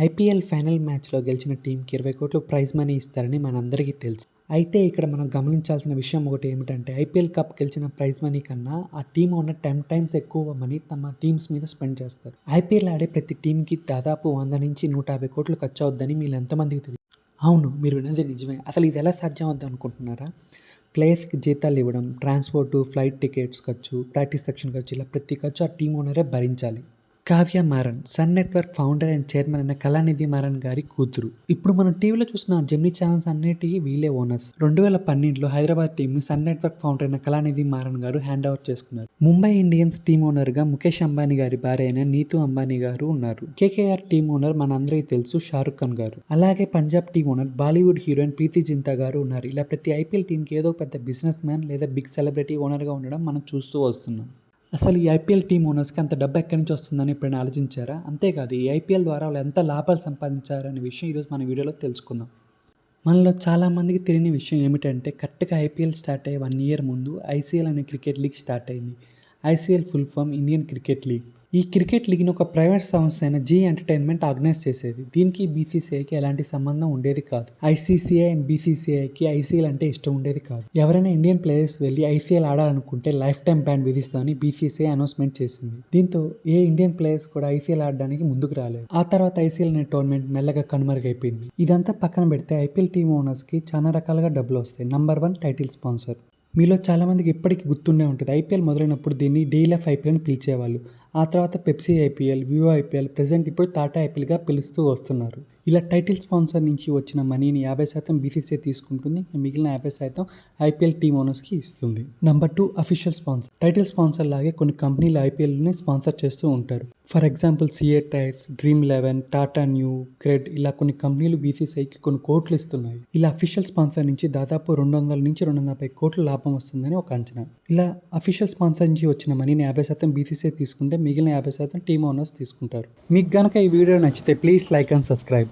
IPL final మ్యాచ్‌లో గెలిచిన టీమ్‌కి 20 కోట్లు ప్రైజ్ మనీ ఇస్తారని మనందరికీ తెలుసు. అయితే ఇక్కడ మనం గమనించాల్సిన విషయం ఒకటి ఏమిటంటే ఐపీఎల్ కప్ గెలిచిన ప్రైజ్ మనీ కన్నా ఆ టీమ్ ఓనర్ 10 టైమ్స్ ఎక్కువ మనీ తమ టీమ్స్ మీద స్పెండ్ చేస్తారు. ఐపీఎల్ ఆడే ప్రతి టీమ్‌కి దాదాపు 100-150 కోట్లు ఖర్చు అవుద్దని మీలో ఎంతమందికి తెలుసు? అవును, మీరు విన్నది నిజమే. అసలు ఇది ఎలా సాధ్యం అవుద్ది అనుకుంటున్నారా? ప్లేయర్స్‌కి జీతాలు ఇవ్వడం, ట్రాన్స్‌పోర్టు, ఫ్లైట్ టికెట్స్ ఖర్చు, ప్రాక్టీస్ సెక్షన్ ఖర్చు ఇలా ప్రతి ఖర్చు ఆ టీమ్ ఓనరే భరించాలి. Kavya Maran Sun Network founder and chairman అయిన కళానిధి మారన్ గారి కూతురు. ఇప్పుడు మనం టీవీలో చూసిన జెమినీ ఛానల్స్ అన్నిటికీ వీళ్ళే ఓనర్స్. 2012లో హైదరాబాద్ టీంని సన్ నెట్వర్క్ ఫౌండర్ అయిన కళానిధి మారన్ గారు హ్యాండ్ ఓవర్ చేసుకున్నారు. ముంబై ఇండియన్స్ టీమ్ ఓనర్గా ముఖేష్ అంబానీ గారి భార్య అయిన నీతూ అంబానీ గారు ఉన్నారు. కేకేఆర్ టీమ్ ఓనర్ మనందరికీ తెలుసు షారుఖ్ ఖాన్ గారు. అలాగే Punjab team owner Bollywood heroine Preity Zinta గారు ఉన్నారు. ఇలా ప్రతి ఐపీఎల్ టీంకి ఏదో పెద్ద బిజినెస్ మ్యాన్ లేదా బిగ్ సెలబ్రిటీ ఓనర్గా ఉండడం మనం చూస్తూ వస్తున్నాం. అసలు ఈ ఐపీఎల్ టీమ్ ఓనర్స్‌కి అంత డబ్బు ఎక్కడి నుంచి వస్తుందని ఎప్పుడైనా ఆలోచించారా? అంతేకాదు ఈ ఐపీఎల్ ద్వారా వాళ్ళు ఎంత లాభాలు సంపాదించారనే విషయం ఈరోజు మన వీడియోలో తెలుసుకుందాం. మనలో చాలామందికి తెలియని విషయం ఏమిటంటే కరెక్ట్‌గా ఐపీఎల్ స్టార్ట్ అయ్యే 1 ఇయర్ ముందు ఐసీఎల్ అనే క్రికెట్ లీగ్ స్టార్ట్ అయింది. ICL full form Indian cricket league. ఈ క్రికెట్ లీగ్‌ని ఒక ప్రైవేట్ సంస్థ అయిన జీ ఎంటర్టైన్మెంట్ ఆర్గనైజ్ చేసేది. దీనికి బీసీసీఐకి ఎలాంటి సంబంధం ఉండేది కాదు. ఐసీసీఐ అండ్ బీసీసీఐకి ఐసీఎల్ అంటే ఇష్టం ఉండేది కాదు. ఎవరైనా ఇండియన్ ప్లేయర్స్ వెళ్ళి ఐసీఎల్ ఆడాలనుకుంటే లైఫ్ టైం బ్యాన్ విధిస్తామని బీసీసీఐ అనౌన్స్మెంట్ చేసింది. దీంతో ఏ ఇండియన్ ప్లేయర్స్ కూడా ఐసీఎల్ ఆడడానికి ముందుకు రాలేదు. ఆ తర్వాత ఐసీఎల్ అనే టోర్నమెంట్ మెల్లగా కనుమరుగైపోయింది. ఇదంతా పక్కన పెడితే ఐపీఎల్ టీమ్ ఓనర్స్కి చాలా రకాలుగా డబ్బులు వస్తాయి. Number 1 title sponsor. మీలో చాలామందికి ఇప్పటికీ గుర్తుండే ఉంటుంది. ఐపీఎల్ మొదలైనప్పుడు దీన్ని డీఎల్ఎఫ్ ఐపీఎల్ అని పిలిచేవాళ్ళు. ఆ తర్వాత Pepsi IPL, Vivo IPL, present ఇప్పుడు టాటా ఐపీఎల్గా పిలుస్తూ వస్తున్నారు. ఇలా టైటిల్ స్పాన్సర్ నుంచి వచ్చిన మనీని 50% బీసీసీఐ తీసుకుంటుంది. మిగిలిన 50% ఐపీఎల్ టీమ్ ఓనర్స్కి ఇస్తుంది. Number 2 official sponsor. Title sponsor లాగే కొన్ని కంపెనీలు ఐపీఎల్ని స్పాన్సర్ చేస్తూ ఉంటారు. For example CA tyres, dream 11, Tata new, cred ఇలా కొన్ని కంపెనీలు బీసీసీఐకి కొన్ని కోట్లు ఇస్తున్నాయి. ఇలా అఫీషియల్ స్పాన్సర్ నుంచి దాదాపు 200-250 కోట్ల లాభం వస్తుందని ఒక అంచనా. ఇలా అఫీషియల్ స్పాన్సర్ నుంచి వచ్చిన మనీని 50% బీసీసీఐ తీసుకుంటే మిగిలిన 50% టీమ్ ఓనర్స్ తీసుకుంటారు. మీకు గనక ఈ వీడియో నచ్చితే ప్లీజ్ లైక్ అండ్ సబ్స్క్రైబ్.